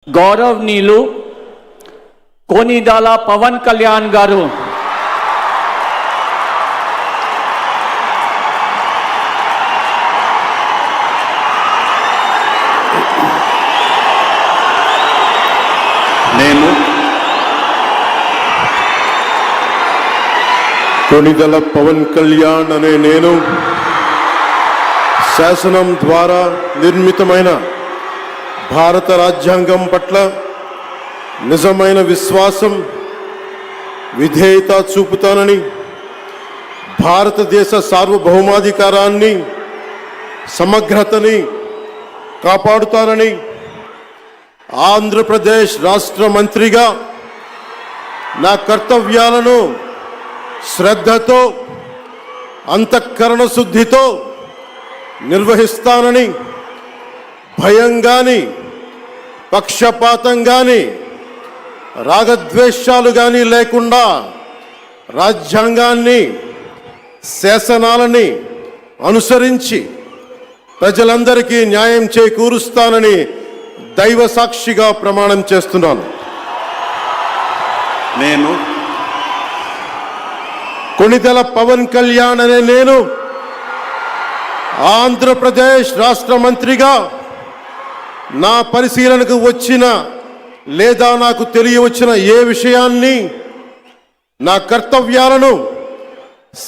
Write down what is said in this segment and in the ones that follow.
గౌరవనీయులు కొనిదెల పవన్ కళ్యాణ్ గారు కొనిదెల పవన్ కళ్యాణ్ అనే నేను శాసనం ద్వారా నిర్మితమైన భారత రాజ్యాంగం పట్ల నిజమైన విశ్వాసం విధేయత చూపుతానని, భారతదేశ సార్వభౌమాధికారాన్ని సమగ్రతని కాపాడుతానని, ఆంధ్రప్రదేశ్ రాష్ట్ర మంత్రిగా నా కర్తవ్యాలను శ్రద్ధతో అంతఃకరణ శుద్ధితో నిర్వహిస్తానని, భయం గాని పక్షపాతం గాని రాగద్వేషాలు గాని లేకుండా రాజ్యాంగాన్ని శాసనాలని అనుసరించి ప్రజలందరికీ న్యాయం చేకూరుస్తానని దైవ సాక్షిగా ప్రమాణం చేస్తున్నాను. నేను కొనిదెల పవన్ కళ్యాణ్ అనే నేను ఆంధ్రప్రదేశ్ రాష్ట్ర మంత్రిగా నా పరిశీలనకు వచ్చిన లేదా నాకు తెలియవచ్చిన ఏ విషయాన్ని, నా కర్తవ్యాలను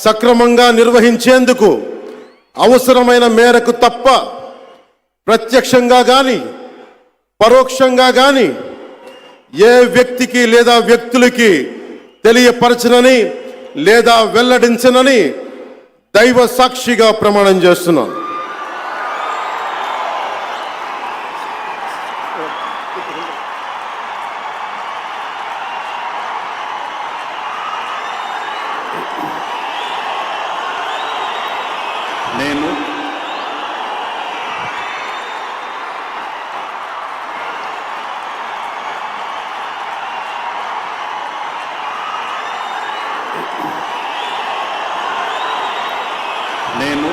సక్రమంగా నిర్వహించేందుకు అవసరమైన మేరకు తప్ప ప్రత్యక్షంగా కానీ పరోక్షంగా కానీ ఏ వ్యక్తికి లేదా వ్యక్తులకి తెలియపరచనని లేదా వెల్లడించనని దైవ సాక్షిగా ప్రమాణం చేస్తున్నాను. నేను నేను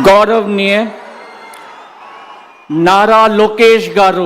गौरवनीय नारा लोकेश गारू